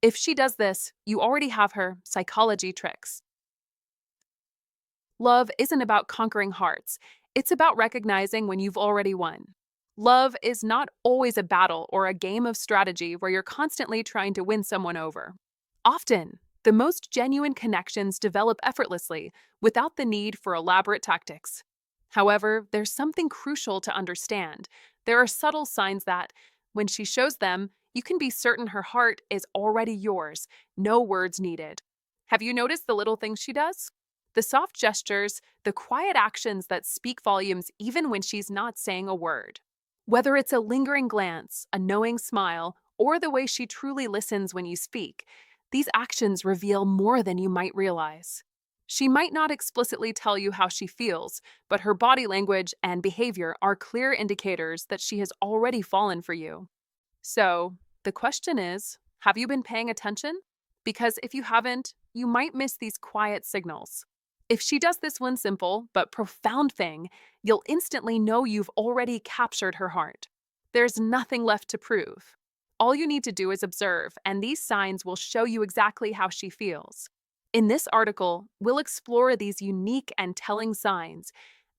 If she does this, you already have her psychology tricks. Love isn't about conquering hearts, it's about recognizing when you've already won. Love is not always a battle or a game of strategy where you're constantly trying to win someone over. Often, the most genuine connections develop effortlessly without the need for elaborate tactics. However, there's something crucial to understand. There are subtle signs that, when she shows them, you can be certain her heart is already yours, no words needed. Have you noticed the little things she does? The soft gestures, the quiet actions that speak volumes even when she's not saying a word. Whether it's a lingering glance, a knowing smile, or the way she truly listens when you speak, these actions reveal more than you might realize. She might not explicitly tell you how she feels, but her body language and behavior are clear indicators that she has already fallen for you. So, the question is, have you been paying attention? Because if you haven't, you might miss these quiet signals. If she does this one simple but profound thing, you'll instantly know you've already captured her heart. There's nothing left to prove. All you need to do is observe, and these signs will show you exactly how she feels. In this article, we'll explore these unique and telling signs,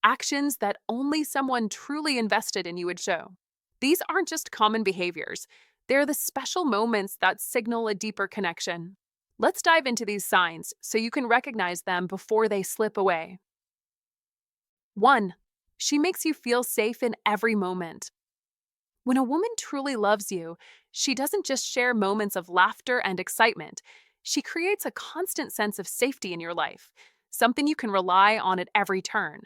actions that only someone truly invested in you would show. These aren't just common behaviors, they're the special moments that signal a deeper connection. Let's dive into these signs so you can recognize them before they slip away. 1. She makes you feel safe in every moment. When a woman truly loves you, she doesn't just share moments of laughter and excitement. She creates a constant sense of safety in your life, something you can rely on at every turn.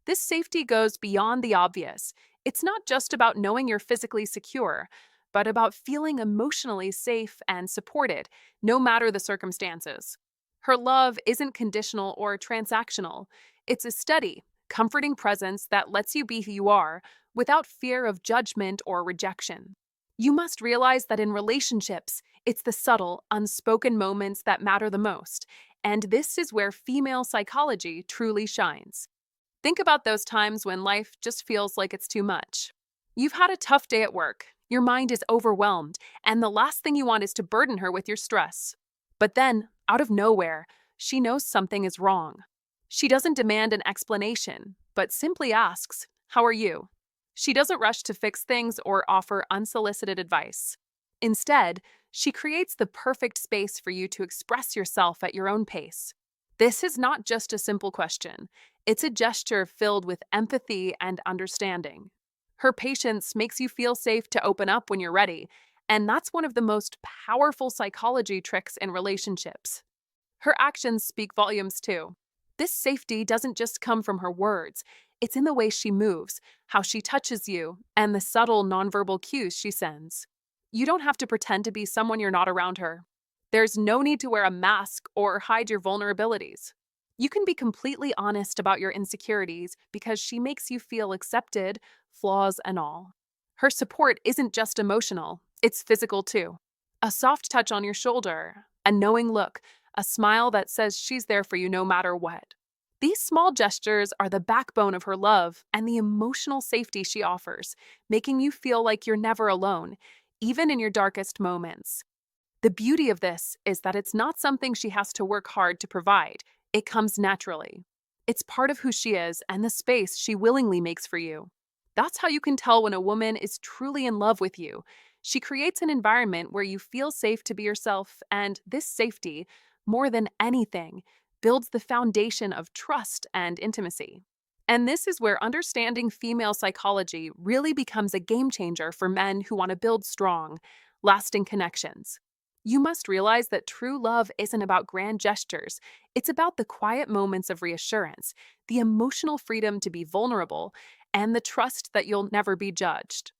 This safety goes beyond the obvious. It's not just about knowing you're physically secure, but about feeling emotionally safe and supported, no matter the circumstances. Her love isn't conditional or transactional. It's a steady, comforting presence that lets you be who you are without fear of judgment or rejection. You must realize that in relationships, it's the subtle, unspoken moments that matter the most, and this is where female psychology truly shines. Think about those times when life just feels like it's too much. You've had a tough day at work, your mind is overwhelmed, and the last thing you want is to burden her with your stress. But then, out of nowhere, she knows something is wrong. She doesn't demand an explanation, but simply asks, "How are you?" She doesn't rush to fix things or offer unsolicited advice. Instead, she creates the perfect space for you to express yourself at your own pace. This is not just a simple question, it's a gesture filled with empathy and understanding. Her patience makes you feel safe to open up when you're ready, and that's one of the most powerful psychology tricks in relationships. Her actions speak volumes too. This safety doesn't just come from her words, it's in the way she moves, how she touches you, and the subtle nonverbal cues she sends. You don't have to pretend to be someone you're not around her. There's no need to wear a mask or hide your vulnerabilities. You can be completely honest about your insecurities because she makes you feel accepted, flaws and all. Her support isn't just emotional, it's physical too. A soft touch on your shoulder, a knowing look, a smile that says she's there for you no matter what. These small gestures are the backbone of her love and the emotional safety she offers, making you feel like you're never alone, even in your darkest moments. The beauty of this is that it's not something she has to work hard to provide, it comes naturally. It's part of who she is and the space she willingly makes for you. That's how you can tell when a woman is truly in love with you. She creates an environment where you feel safe to be yourself, and this safety, more than anything, builds the foundation of trust and intimacy. And this is where understanding female psychology really becomes a game changer for men who want to build strong, lasting connections. You must realize that true love isn't about grand gestures, it's about the quiet moments of reassurance, the emotional freedom to be vulnerable, and the trust that you'll never be judged.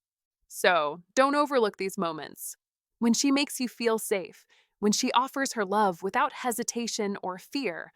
So, don't overlook these moments. When she makes you feel safe, when she offers her love without hesitation or fear,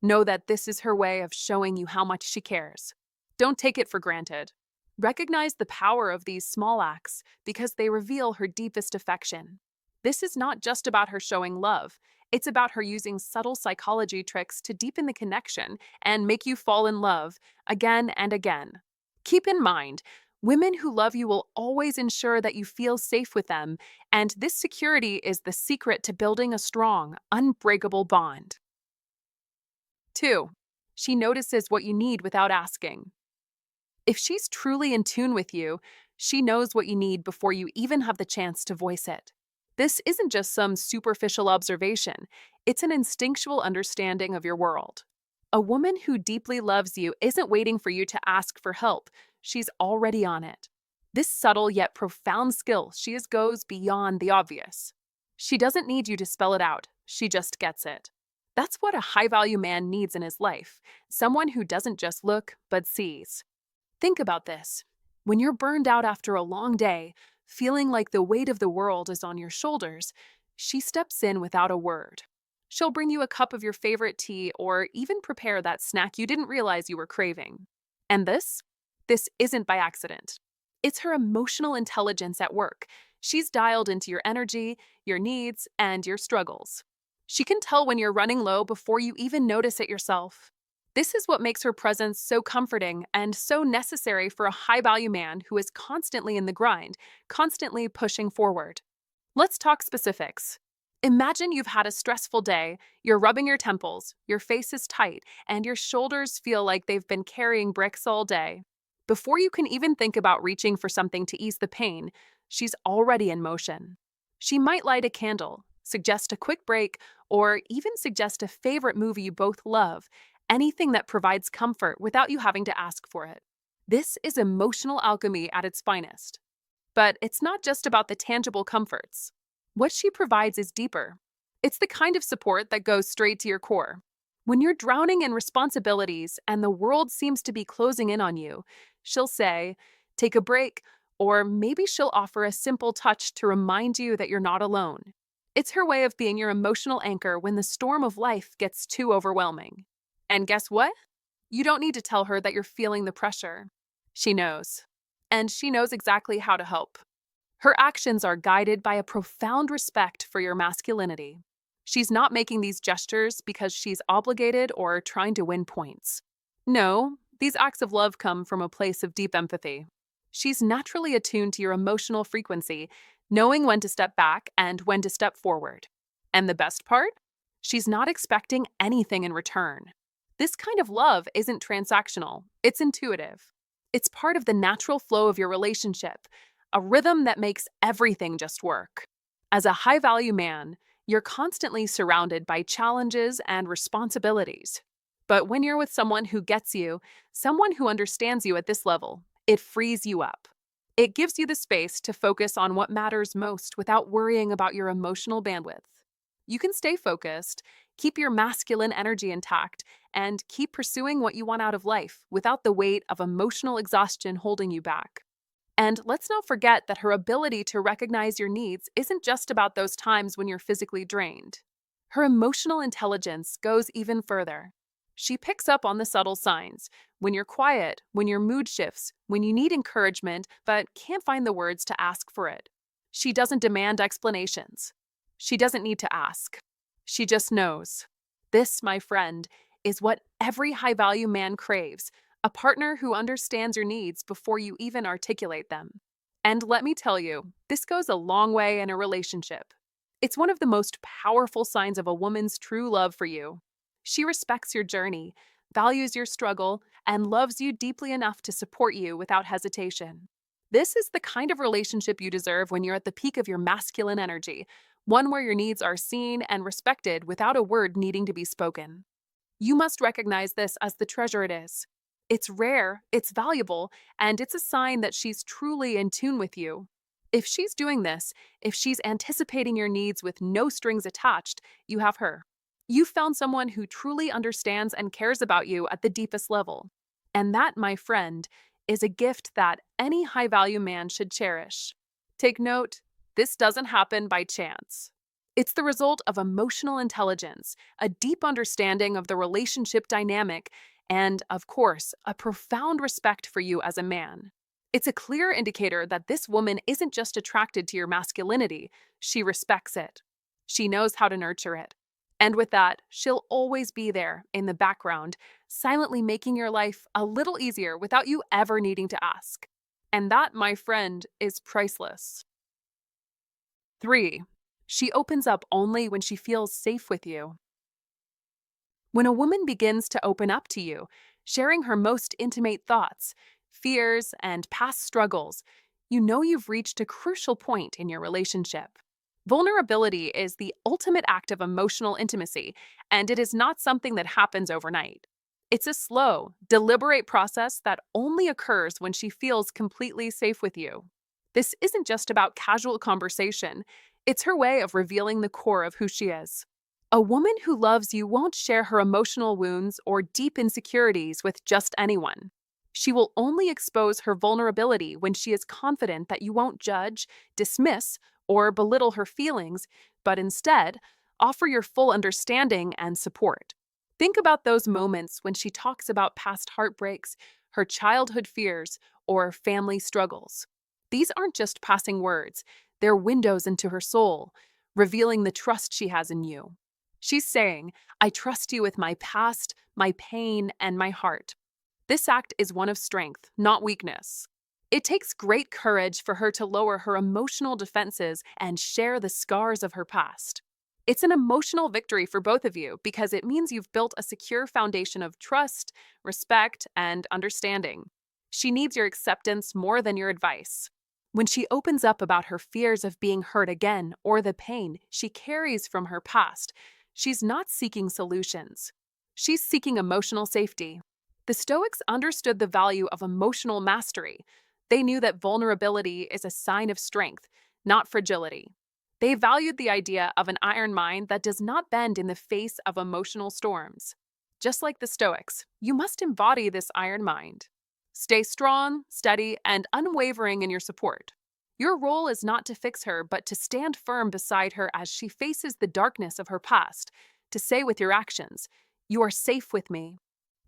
know that this is her way of showing you how much she cares. Don't take it for granted. Recognize the power of these small acts because they reveal her deepest affection. This is not just about her showing love, it's about her using subtle psychology tricks to deepen the connection and make you fall in love again and again. Keep in mind, Women who love you will always ensure that you feel safe with them, and this security is the secret to building a strong, unbreakable bond. 2. She notices what you need without asking. If she's truly in tune with you, she knows what you need before you even have the chance to voice it. This isn't just some superficial observation, it's an instinctual understanding of your world. A woman who deeply loves you isn't waiting for you to ask for help, she's already on it. This subtle yet profound skill goes beyond the obvious. She doesn't need you to spell it out, she just gets it. That's what a high value man needs in his life, someone who doesn't just look, but sees. Think about this. When you're burned out after a long day, feeling like the weight of the world is on your shoulders, she steps in without a word. She'll bring you a cup of your favorite tea or even prepare that snack you didn't realize you were craving. And this isn't by accident. It's her emotional intelligence at work. She's dialed into your energy, your needs, and your struggles. She can tell when you're running low before you even notice it yourself. This is what makes her presence so comforting and so necessary for a high value man who is constantly in the grind, constantly pushing forward. Let's talk specifics. Imagine you've had a stressful day, you're rubbing your temples, your face is tight, and your shoulders feel like they've been carrying bricks all day. Before you can even think about reaching for something to ease the pain, she's already in motion. She might light a candle, suggest a quick break, or even suggest a favorite movie you both love, anything that provides comfort without you having to ask for it. This is emotional alchemy at its finest. But it's not just about the tangible comforts. What she provides is deeper. It's the kind of support that goes straight to your core. When you're drowning in responsibilities and the world seems to be closing in on you, she'll say, take a break, or maybe she'll offer a simple touch to remind you that you're not alone. It's her way of being your emotional anchor when the storm of life gets too overwhelming. And guess what? You don't need to tell her that you're feeling the pressure. She knows. And she knows exactly how to help. Her actions are guided by a profound respect for your masculinity. She's not making these gestures because she's obligated or trying to win points. No, these acts of love come from a place of deep empathy. She's naturally attuned to your emotional frequency, knowing when to step back and when to step forward. And the best part? She's not expecting anything in return. This kind of love isn't transactional, it's intuitive. It's part of the natural flow of your relationship, a rhythm that makes everything just work. As a high value man, you're constantly surrounded by challenges and responsibilities. But when you're with someone who gets you, someone who understands you at this level, it frees you up. It gives you the space to focus on what matters most without worrying about your emotional bandwidth. You can stay focused, keep your masculine energy intact, and keep pursuing what you want out of life without the weight of emotional exhaustion holding you back. And let's not forget that her ability to recognize your needs isn't just about those times when you're physically drained. Her emotional intelligence goes even further. She picks up on the subtle signs, when you're quiet, when your mood shifts, when you need encouragement but can't find the words to ask for it. She doesn't demand explanations. She doesn't need to ask. She just knows. This, my friend, is what every high-value man craves, a partner who understands your needs before you even articulate them. And let me tell you, this goes a long way in a relationship. It's one of the most powerful signs of a woman's true love for you. She respects your journey, values your struggle, and loves you deeply enough to support you without hesitation. This is the kind of relationship you deserve when you're at the peak of your masculine energy, one where your needs are seen and respected without a word needing to be spoken. You must recognize this as the treasure it is. It's rare, it's valuable, and it's a sign that she's truly in tune with you. If she's doing this, if she's anticipating your needs with no strings attached, you have her. You've found someone who truly understands and cares about you at the deepest level. And that, my friend, is a gift that any high-value man should cherish. Take note, this doesn't happen by chance. It's the result of emotional intelligence, a deep understanding of the relationship dynamic, and, of course, a profound respect for you as a man. It's a clear indicator that this woman isn't just attracted to your masculinity, she respects it. She knows how to nurture it. And with that, she'll always be there, in the background, silently making your life a little easier without you ever needing to ask. And that, my friend, is priceless. 3. She opens up only when she feels safe with you. When a woman begins to open up to you, sharing her most intimate thoughts, fears, and past struggles, you know you've reached a crucial point in your relationship. Vulnerability is the ultimate act of emotional intimacy, and it is not something that happens overnight. It's a slow, deliberate process that only occurs when she feels completely safe with you. This isn't just about casual conversation, it's her way of revealing the core of who she is. A woman who loves you won't share her emotional wounds or deep insecurities with just anyone. She will only expose her vulnerability when she is confident that you won't judge, dismiss, or belittle her feelings, but instead, offer your full understanding and support. Think about those moments when she talks about past heartbreaks, her childhood fears, or family struggles. These aren't just passing words, they're windows into her soul, revealing the trust she has in you. She's saying, I trust you with my past, my pain, and my heart. This act is one of strength, not weakness. It takes great courage for her to lower her emotional defenses and share the scars of her past. It's an emotional victory for both of you because it means you've built a secure foundation of trust, respect, and understanding. She needs your acceptance more than your advice. When she opens up about her fears of being hurt again or the pain she carries from her past, she's not seeking solutions. She's seeking emotional safety. The Stoics understood the value of emotional mastery. They knew that vulnerability is a sign of strength, not fragility. They valued the idea of an iron mind that does not bend in the face of emotional storms. Just like the Stoics, you must embody this iron mind. Stay strong, steady, and unwavering in your support. Your role is not to fix her, but to stand firm beside her as she faces the darkness of her past, to say with your actions, "You are safe with me."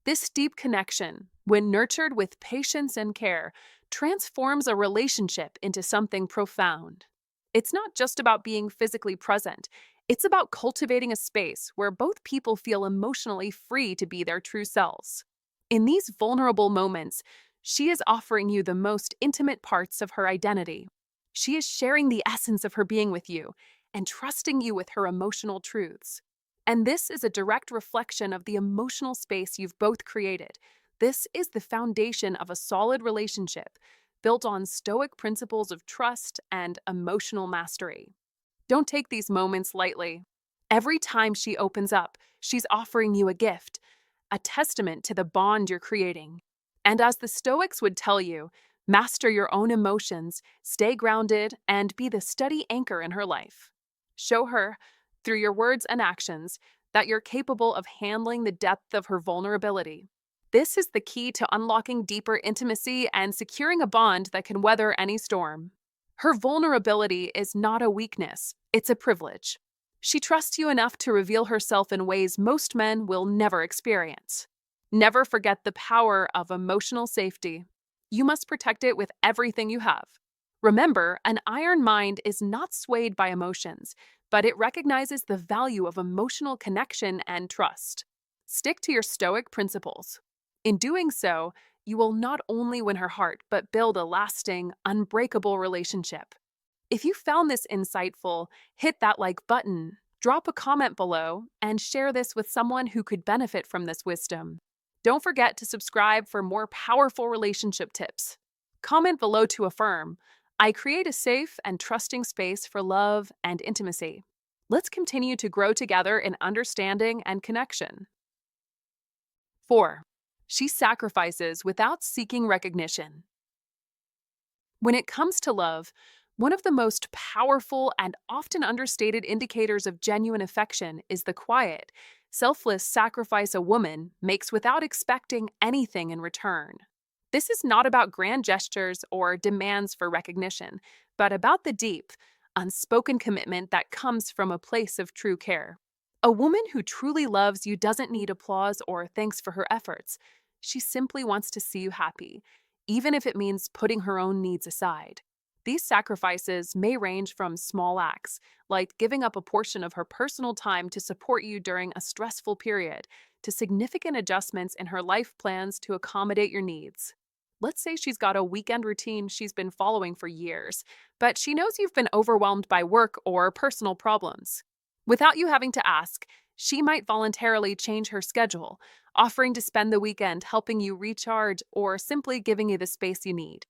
This deep connection, when nurtured with patience and care, transforms a relationship into something profound. It's not just about being physically present, it's about cultivating a space where both people feel emotionally free to be their true selves. In these vulnerable moments, she is offering you the most intimate parts of her identity. She is sharing the essence of her being with you and trusting you with her emotional truths. And this is a direct reflection of the emotional space you've both created. This is the foundation of a solid relationship built on Stoic principles of trust and emotional mastery. Don't take these moments lightly. Every time she opens up, she's offering you a gift, a testament to the bond you're creating. And as the Stoics would tell you, master your own emotions, stay grounded, and be the steady anchor in her life. Show her, through your words and actions, that you're capable of handling the depth of her vulnerability. This is the key to unlocking deeper intimacy and securing a bond that can weather any storm. Her vulnerability is not a weakness, it's a privilege. She trusts you enough to reveal herself in ways most men will never experience. Never forget the power of emotional safety. You must protect it with everything you have. Remember, an iron mind is not swayed by emotions, but it recognizes the value of emotional connection and trust. Stick to your Stoic principles. In doing so, you will not only win her heart, but build a lasting, unbreakable relationship. If you found this insightful, hit that like button, drop a comment below, and share this with someone who could benefit from this wisdom. Don't forget to subscribe for more powerful relationship tips. Comment below to affirm, I create a safe and trusting space for love and intimacy. Let's continue to grow together in understanding and connection. 4. She sacrifices without seeking recognition. When it comes to love, one of the most powerful and often understated indicators of genuine affection is the quiet, selfless sacrifice a woman makes without expecting anything in return. This is not about grand gestures or demands for recognition, but about the deep, unspoken commitment that comes from a place of true care. A woman who truly loves you doesn't need applause or thanks for her efforts. She simply wants to see you happy, even if it means putting her own needs aside. These sacrifices may range from small acts, like giving up a portion of her personal time to support you during a stressful period, to significant adjustments in her life plans to accommodate your needs. Let's say she's got a weekend routine she's been following for years, but she knows you've been overwhelmed by work or personal problems. Without you having to ask, she might voluntarily change her schedule, offering to spend the weekend helping you recharge or simply giving you the space you need.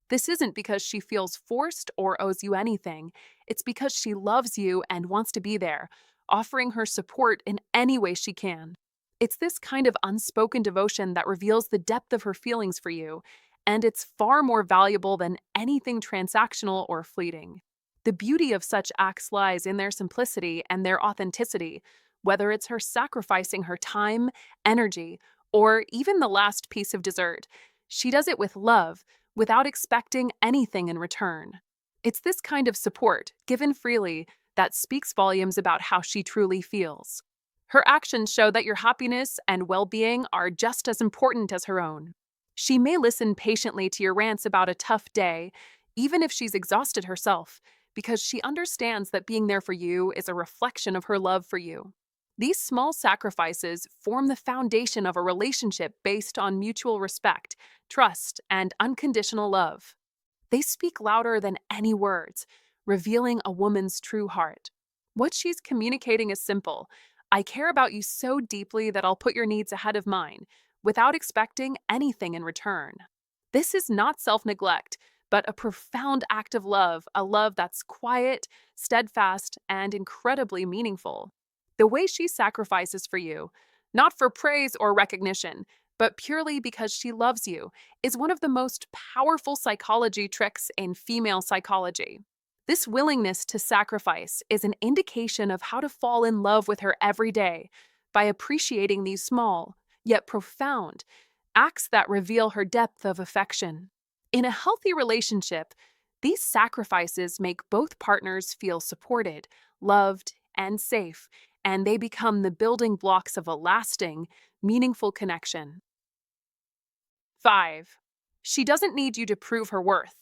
This isn't because she feels forced or owes you anything. It's because she loves you and wants to be there, offering her support in any way she can. It's this kind of unspoken devotion that reveals the depth of her feelings for you, and it's far more valuable than anything transactional or fleeting. The beauty of such acts lies in their simplicity and their authenticity, whether it's her sacrificing her time, energy, or even the last piece of dessert. She does it with love without expecting anything in return. It's this kind of support, given freely, that speaks volumes about how she truly feels. Her actions show that your happiness and well being are just as important as her own. She may listen patiently to your rants about a tough day, even if she's exhausted herself, because she understands that being there for you is a reflection of her love for you. These small sacrifices form the foundation of a relationship based on mutual respect, trust, and unconditional love. They speak louder than any words, revealing a woman's true heart. What she's communicating is simple: I care about you so deeply that I'll put your needs ahead of mine, without expecting anything in return. This is not self neglect, but a profound act of love, a love that's quiet, steadfast, and incredibly meaningful. The way she sacrifices for you, not for praise or recognition, but purely because she loves you, is one of the most powerful psychology tricks in female psychology. This willingness to sacrifice is an indication of how to fall in love with her every day by appreciating these small, yet profound, acts that reveal her depth of affection. In a healthy relationship, these sacrifices make both partners feel supported, loved, and safe, and they become the building blocks of a lasting, meaningful connection. 5. She doesn't need you to prove her worth.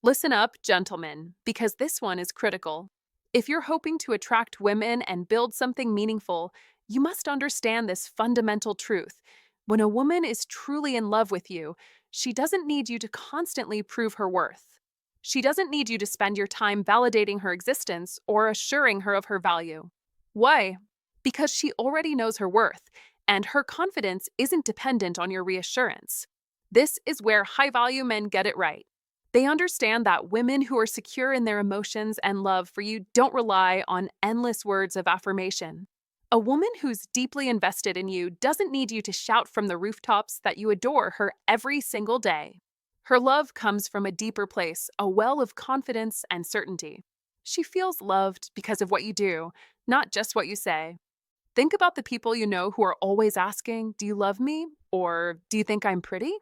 Listen up, gentlemen, because this one is critical. If you're hoping to attract women and build something meaningful, you must understand this fundamental truth. When a woman is truly in love with you, she doesn't need you to constantly prove her worth. She doesn't need you to spend your time validating her existence or assuring her of her value. Why? Because she already knows her worth, and her confidence isn't dependent on your reassurance. This is where high-value men get it right. They understand that women who are secure in their emotions and love for you don't rely on endless words of affirmation. A woman who's deeply invested in you doesn't need you to shout from the rooftops that you adore her every single day. Her love comes from a deeper place, a well of confidence and certainty. She feels loved because of what you do, not just what you say. Think about the people you know who are always asking, "Do you love me?" or "Do you think I'm pretty?"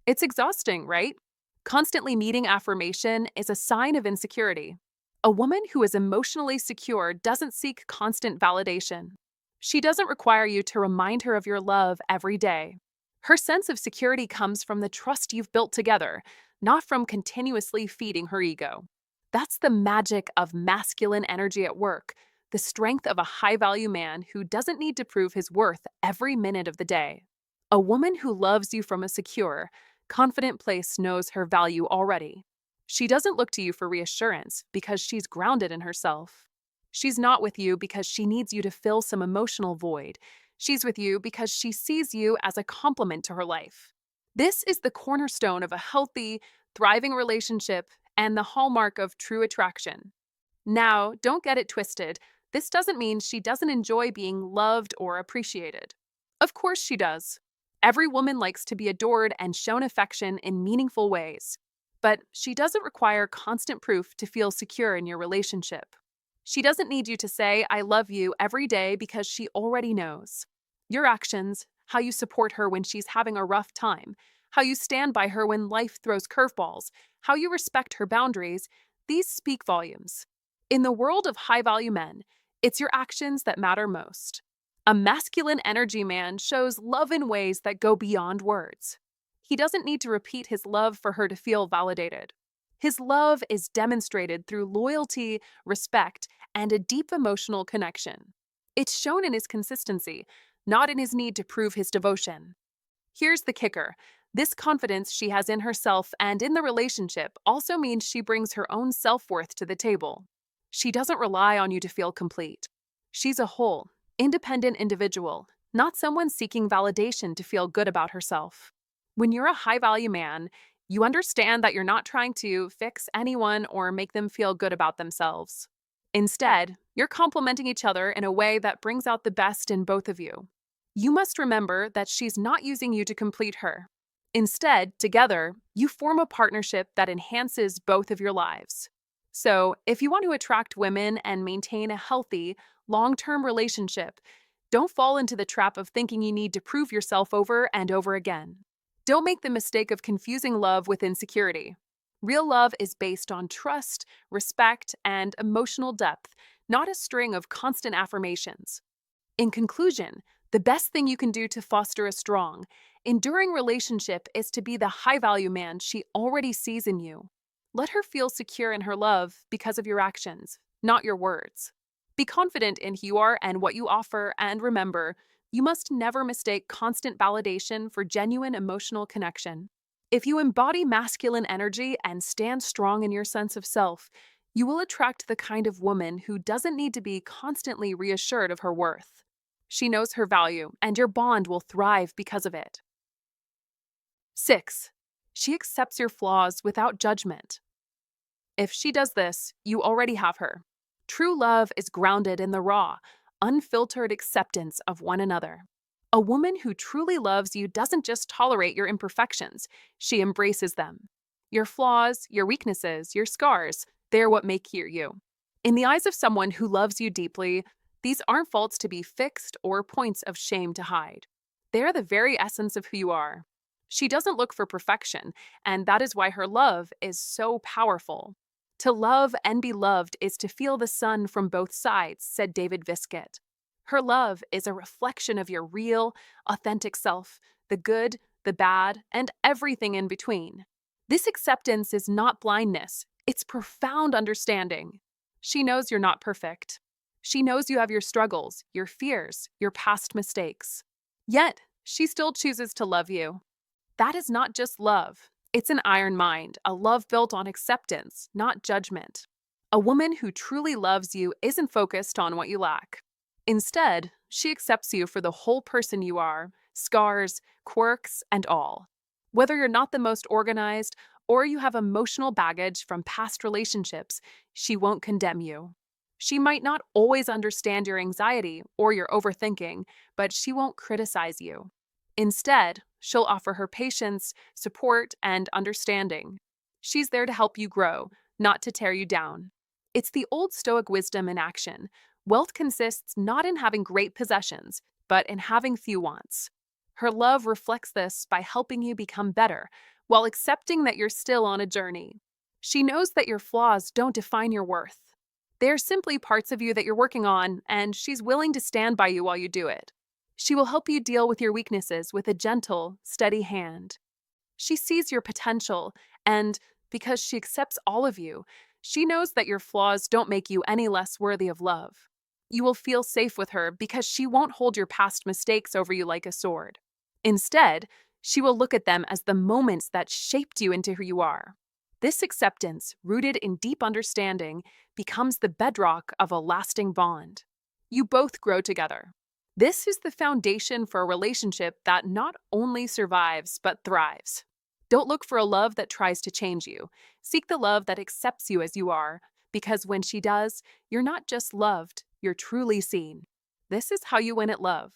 It's exhausting, right? Constantly needing affirmation is a sign of insecurity. A woman who is emotionally secure doesn't seek constant validation. She doesn't require you to remind her of your love every day. Her sense of security comes from the trust you've built together, not from continuously feeding her ego. That's the magic of masculine energy at work, the strength of a high-value man who doesn't need to prove his worth every minute of the day. A woman who loves you from a secure, confident place knows her value already. She doesn't look to you for reassurance because she's grounded in herself. She's not with you because she needs you to fill some emotional void. She's with you because she sees you as a complement to her life. This is the cornerstone of a healthy, thriving relationship and the hallmark of true attraction. Now, don't get it twisted. This doesn't mean she doesn't enjoy being loved or appreciated. Of course she does. Every woman likes to be adored and shown affection in meaningful ways. But she doesn't require constant proof to feel secure in your relationship. She doesn't need you to say, "I love you" every day because she already knows. Your actions, how you support her when she's having a rough time, how you stand by her when life throws curveballs, how you respect her boundaries, these speak volumes. In the world of high-value men, it's your actions that matter most. A masculine energy man shows love in ways that go beyond words. He doesn't need to repeat his love for her to feel validated. His love is demonstrated through loyalty, respect, and a deep emotional connection. It's shown in his consistency, not in his need to prove his devotion. Here's the kicker: This confidence she has in herself and in the relationship also means she brings her own self-worth to the table. She doesn't rely on you to feel complete. She's a whole, independent individual, not someone seeking validation to feel good about herself. When you're a high-value man, you understand that you're not trying to fix anyone or make them feel good about themselves. Instead, you're complementing each other in a way that brings out the best in both of you. You must remember that she's not using you to complete her. Instead, together, you form a partnership that enhances both of your lives. So, if you want to attract women and maintain a healthy, long-term relationship, don't fall into the trap of thinking you need to prove yourself over and over again. Don't make the mistake of confusing love with insecurity. Real love is based on trust, respect, and emotional depth, not a string of constant affirmations. In conclusion, the best thing you can do to foster a strong, enduring relationship is to be the high-value man she already sees in you. Let her feel secure in her love because of your actions, not your words. Be confident in who you are and what you offer, and remember, you must never mistake constant validation for genuine emotional connection. If you embody masculine energy and stand strong in your sense of self, you will attract the kind of woman who doesn't need to be constantly reassured of her worth. She knows her value, and your bond will thrive because of it. 6. She accepts your flaws without judgment. If she does this, you already have her. True love is grounded in the raw, unfiltered acceptance of one another. A woman who truly loves you doesn't just tolerate your imperfections, she embraces them. Your flaws, your weaknesses, your scars, they're what make you you. In the eyes of someone who loves you deeply, these aren't faults to be fixed or points of shame to hide. They're the very essence of who you are. She doesn't look for perfection, and that is why her love is so powerful. To love and be loved is to feel the sun from both sides, said David Viscott. Her love is a reflection of your real, authentic self, the good, the bad, and everything in between. This acceptance is not blindness, it's profound understanding. She knows you're not perfect. She knows you have your struggles, your fears, your past mistakes. Yet, she still chooses to love you. That is not just love. It's an iron mind, a love built on acceptance, not judgment. A woman who truly loves you isn't focused on what you lack. Instead, she accepts you for the whole person you are, scars, quirks, and all. Whether you're not the most organized or you have emotional baggage from past relationships, she won't condemn you. She might not always understand your anxiety or your overthinking, but she won't criticize you. Instead, she'll offer her patience, support, and understanding. She's there to help you grow, not to tear you down. It's the old Stoic wisdom in action. Wealth consists not in having great possessions, but in having few wants. Her love reflects this by helping you become better, while accepting that you're still on a journey. She knows that your flaws don't define your worth. They're simply parts of you that you're working on, and she's willing to stand by you while you do it. She will help you deal with your weaknesses with a gentle, steady hand. She sees your potential, and because she accepts all of you, she knows that your flaws don't make you any less worthy of love. You will feel safe with her because she won't hold your past mistakes over you like a sword. Instead, she will look at them as the moments that shaped you into who you are. This acceptance, rooted in deep understanding, becomes the bedrock of a lasting bond. You both grow together. This is the foundation for a relationship that not only survives but thrives. Don't look for a love that tries to change you. Seek the love that accepts you as you are, because when she does, you're not just loved, you're truly seen. This is how you win at love.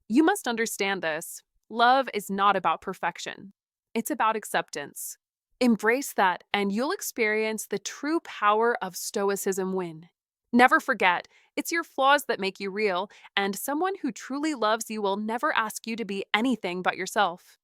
You must understand this. Love is not about perfection. It's about acceptance. Embrace that, and you'll experience the true power of Stoicism win. Never forget, it's your flaws that make you real, and someone who truly loves you will never ask you to be anything but yourself.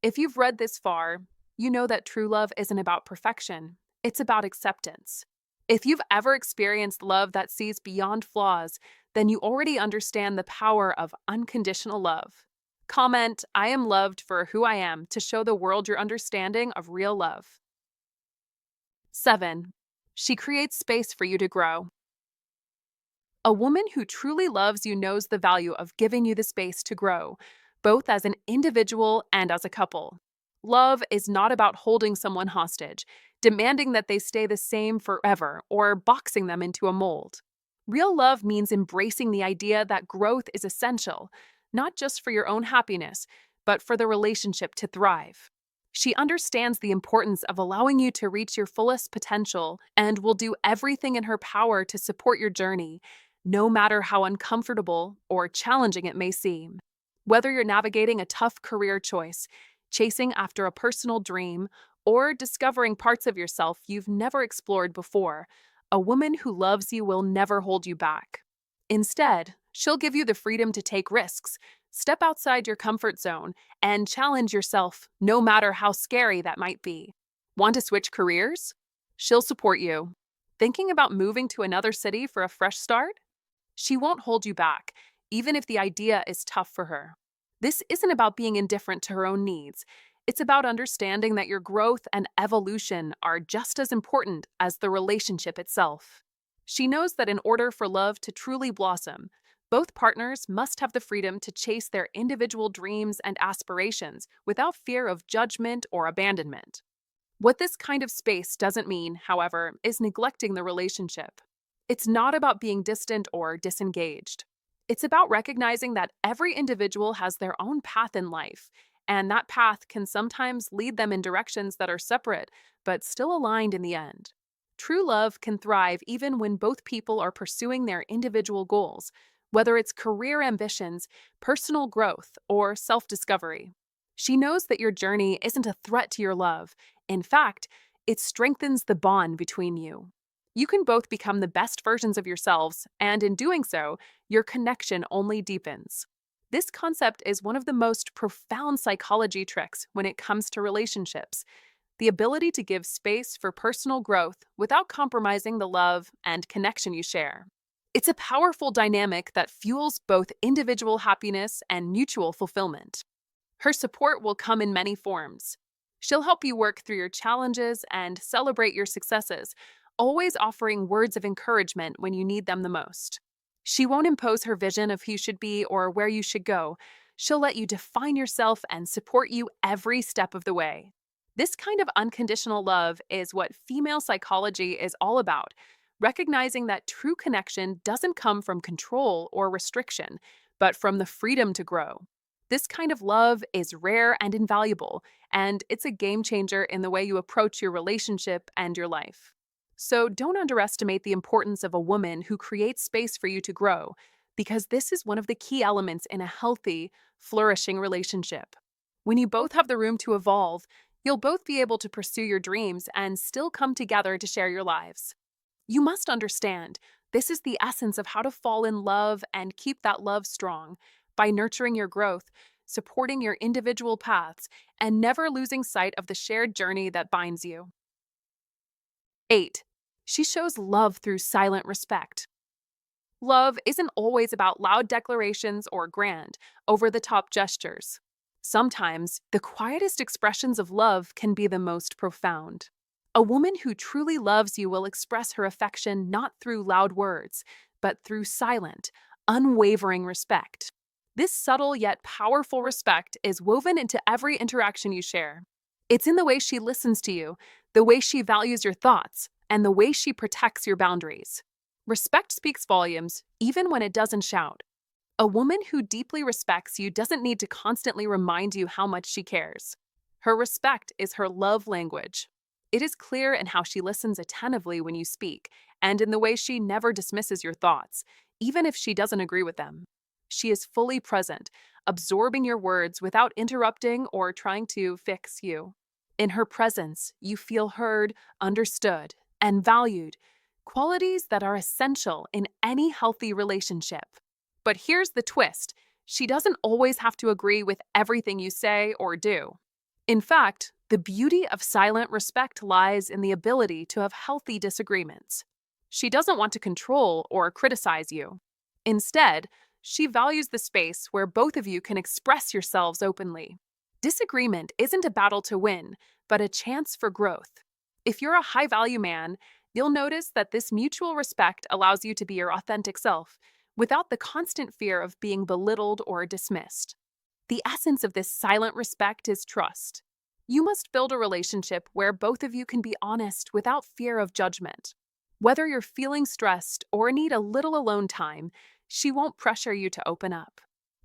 If you've read this far, you know that true love isn't about perfection, it's about acceptance. If you've ever experienced love that sees beyond flaws, then you already understand the power of unconditional love. Comment, "I am loved for who I am," to show the world your understanding of real love. 7. She creates space for you to grow. A woman who truly loves you knows the value of giving you the space to grow, both as an individual and as a couple. Love is not about holding someone hostage, demanding that they stay the same forever, or boxing them into a mold. Real love means embracing the idea that growth is essential, not just for your own happiness, but for the relationship to thrive. She understands the importance of allowing you to reach your fullest potential and will do everything in her power to support your journey, no matter how uncomfortable or challenging it may seem. Whether you're navigating a tough career choice, chasing after a personal dream, or discovering parts of yourself you've never explored before, a woman who loves you will never hold you back. Instead, she'll give you the freedom to take risks, step outside your comfort zone, and challenge yourself, no matter how scary that might be. Want to switch careers? She'll support you. Thinking about moving to another city for a fresh start? She won't hold you back, even if the idea is tough for her. This isn't about being indifferent to her own needs. It's about understanding that your growth and evolution are just as important as the relationship itself. She knows that in order for love to truly blossom, both partners must have the freedom to chase their individual dreams and aspirations without fear of judgment or abandonment. What this kind of space doesn't mean, however, is neglecting the relationship. It's not about being distant or disengaged. It's about recognizing that every individual has their own path in life, and that path can sometimes lead them in directions that are separate, but still aligned in the end. True love can thrive even when both people are pursuing their individual goals, whether it's career ambitions, personal growth, or self discovery. She knows that your journey isn't a threat to your love. In fact, it strengthens the bond between you. You can both become the best versions of yourselves, and in doing so, your connection only deepens. This concept is one of the most profound psychology tricks when it comes to relationships: the ability to give space for personal growth without compromising the love and connection you share. It's a powerful dynamic that fuels both individual happiness and mutual fulfillment. Her support will come in many forms. She'll help you work through your challenges and celebrate your successes, always offering words of encouragement when you need them the most. She won't impose her vision of who you should be or where you should go. She'll let you define yourself and support you every step of the way. This kind of unconditional love is what female psychology is all about, recognizing that true connection doesn't come from control or restriction, but from the freedom to grow. This kind of love is rare and invaluable, and it's a game changer in the way you approach your relationship and your life. So don't underestimate the importance of a woman who creates space for you to grow, because this is one of the key elements in a healthy, flourishing relationship. When you both have the room to evolve, you'll both be able to pursue your dreams and still come together to share your lives. You must understand, this is the essence of how to fall in love and keep that love strong, by nurturing your growth, supporting your individual paths, and never losing sight of the shared journey that binds you. 8. She shows love through silent respect. Love isn't always about loud declarations or grand, over the top gestures. Sometimes, the quietest expressions of love can be the most profound. A woman who truly loves you will express her affection not through loud words, but through silent, unwavering respect. This subtle yet powerful respect is woven into every interaction you share. It's in the way she listens to you, the way she values your thoughts, and the way she protects your boundaries. Respect speaks volumes, even when it doesn't shout. A woman who deeply respects you doesn't need to constantly remind you how much she cares. Her respect is her love language. It is clear in how she listens attentively when you speak, and in the way she never dismisses your thoughts, even if she doesn't agree with them. She is fully present, absorbing your words without interrupting or trying to fix you. In her presence, you feel heard, understood, and valued, qualities that are essential in any healthy relationship. But here's the twist: she doesn't always have to agree with everything you say or do. In fact, the beauty of silent respect lies in the ability to have healthy disagreements. She doesn't want to control or criticize you. Instead, she values the space where both of you can express yourselves openly. Disagreement isn't a battle to win, but a chance for growth. If you're a high-value man, you'll notice that this mutual respect allows you to be your authentic self, without the constant fear of being belittled or dismissed. The essence of this silent respect is trust. You must build a relationship where both of you can be honest without fear of judgment. Whether you're feeling stressed or need a little alone time, she won't pressure you to open up.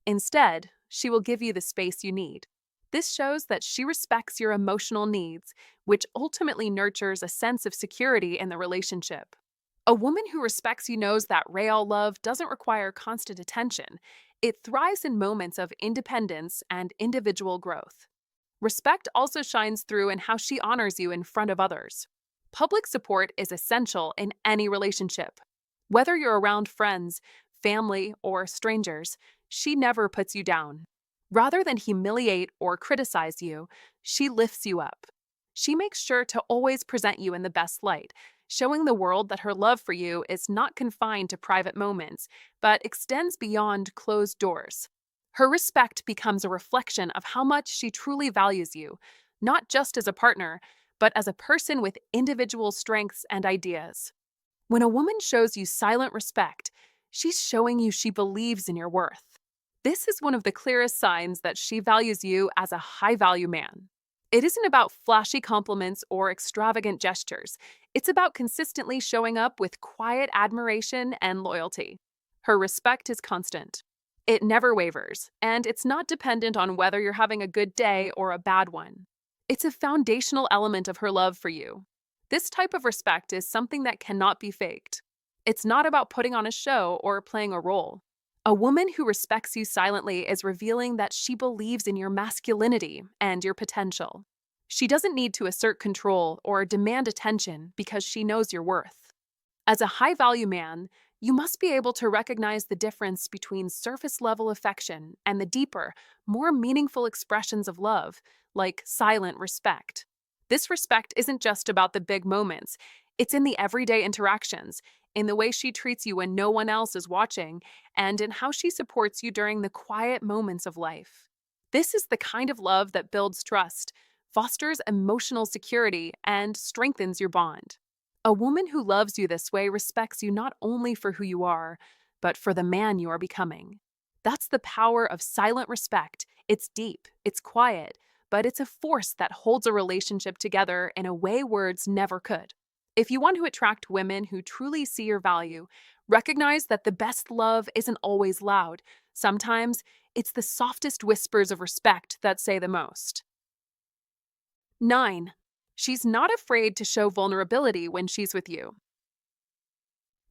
Instead, she will give you the space you need. This shows that she respects your emotional needs, which ultimately nurtures a sense of security in the relationship. A woman who respects you knows that real love doesn't require constant attention. It thrives in moments of independence and individual growth. Respect also shines through in how she honors you in front of others. Public support is essential in any relationship. Whether you're around friends, family, or strangers, she never puts you down. Rather than humiliate or criticize you, she lifts you up. She makes sure to always present you in the best light, showing the world that her love for you is not confined to private moments, but extends beyond closed doors. Her respect becomes a reflection of how much she truly values you, not just as a partner, but as a person with individual strengths and ideas. When a woman shows you silent respect, she's showing you she believes in your worth. This is one of the clearest signs that she values you as a high value man. It isn't about flashy compliments or extravagant gestures. It's about consistently showing up with quiet admiration and loyalty. Her respect is constant. It never wavers, and it's not dependent on whether you're having a good day or a bad one. It's a foundational element of her love for you. This type of respect is something that cannot be faked. It's not about putting on a show or playing a role. A woman who respects you silently is revealing that she believes in your masculinity and your potential. She doesn't need to assert control or demand attention because she knows your worth. As a high value man, you must be able to recognize the difference between surface level affection and the deeper, more meaningful expressions of love, like silent respect. This respect isn't just about the big moments, it's in the everyday interactions, in the way she treats you when no one else is watching, and in how she supports you during the quiet moments of life. This is the kind of love that builds trust, fosters emotional security, and strengthens your bond. A woman who loves you this way respects you not only for who you are, but for the man you are becoming. That's the power of silent respect. It's deep, it's quiet, but it's a force that holds a relationship together in a way words never could. If you want to attract women who truly see your value, recognize that the best love isn't always loud. Sometimes it's the softest whispers of respect that say the most. 9. She's not afraid to show vulnerability when she's with you.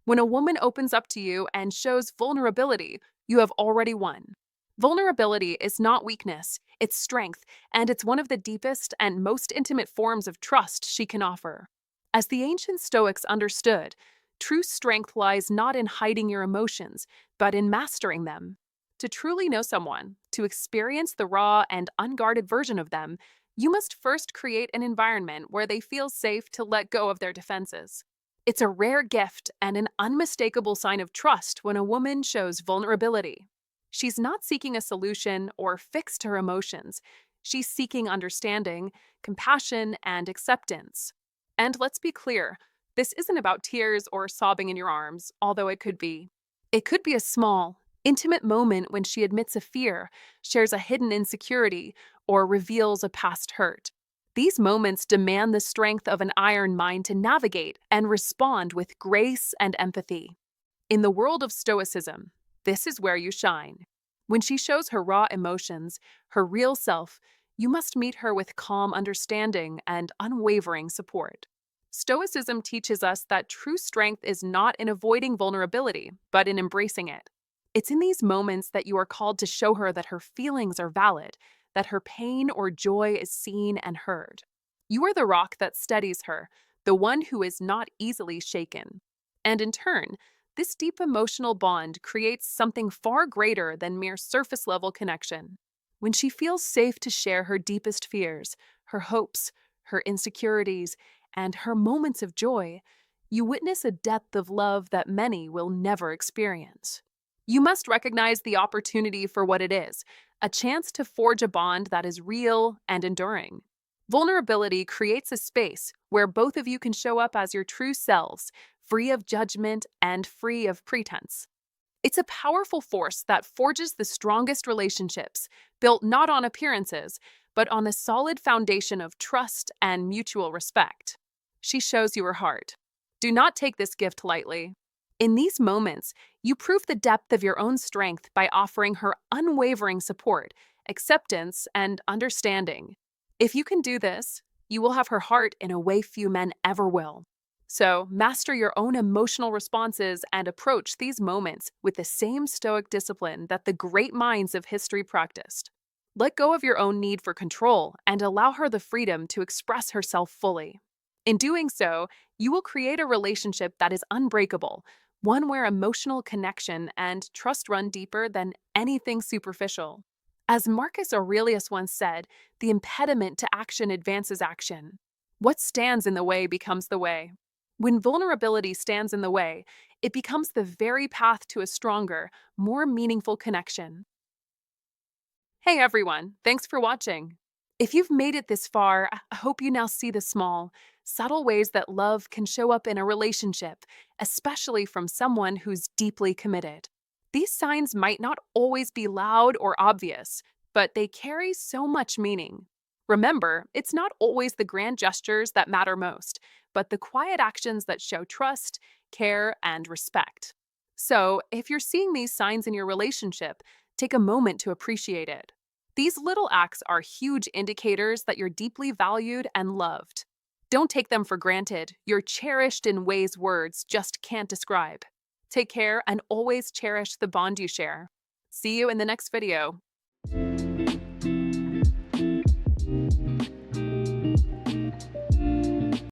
When a woman opens up to you and shows vulnerability, you have already won. Vulnerability is not weakness, it's strength, and it's one of the deepest and most intimate forms of trust she can offer. As the ancient Stoics understood, true strength lies not in hiding your emotions, but in mastering them. To truly know someone, to experience the raw and unguarded version of them, you must first create an environment where they feel safe to let go of their defenses. It's a rare gift and an unmistakable sign of trust when a woman shows vulnerability. She's not seeking a solution or fix to her emotions. She's seeking understanding, compassion, and acceptance. And let's be clear, this isn't about tears or sobbing in your arms, although it could be. It could be a small, intimate moment when she admits a fear, shares a hidden insecurity, or reveals a past hurt. These moments demand the strength of an iron mind to navigate and respond with grace and empathy. In the world of Stoicism, this is where you shine. When she shows her raw emotions, her real self, you must meet her with calm understanding and unwavering support. Stoicism teaches us that true strength is not in avoiding vulnerability, but in embracing it. It's in these moments that you are called to show her that her feelings are valid, that her pain or joy is seen and heard. You are the rock that steadies her, the one who is not easily shaken. And in turn, this deep emotional bond creates something far greater than mere surface level connection. When she feels safe to share her deepest fears, her hopes, her insecurities, and her moments of joy, you witness a depth of love that many will never experience. You must recognize the opportunity for what it is, a chance to forge a bond that is real and enduring. Vulnerability creates a space where both of you can show up as your true selves, free of judgment and free of pretense. It's a powerful force that forges the strongest relationships, built not on appearances, but on a solid foundation of trust and mutual respect. She shows you her heart. Do not take this gift lightly. In these moments, you prove the depth of your own strength by offering her unwavering support, acceptance, and understanding. If you can do this, you will have her heart in a way few men ever will. So, master your own emotional responses and approach these moments with the same stoic discipline that the great minds of history practiced. Let go of your own need for control and allow her the freedom to express herself fully. In doing so, you will create a relationship that is unbreakable, one where emotional connection and trust run deeper than anything superficial. As Marcus Aurelius once said, the impediment to action advances action. What stands in the way becomes the way. When vulnerability stands in the way, it becomes the very path to a stronger, more meaningful connection. Hey everyone, thanks for watching. If you've made it this far, I hope you now see the small, subtle ways that love can show up in a relationship, especially from someone who's deeply committed. These signs might not always be loud or obvious, but they carry so much meaning. Remember, it's not always the grand gestures that matter most, but the quiet actions that show trust, care, and respect. So, if you're seeing these signs in your relationship, take a moment to appreciate it. These little acts are huge indicators that you're deeply valued and loved. Don't take them for granted. You're cherished in ways words just can't describe. Take care and always cherish the bond you share. See you in the next video.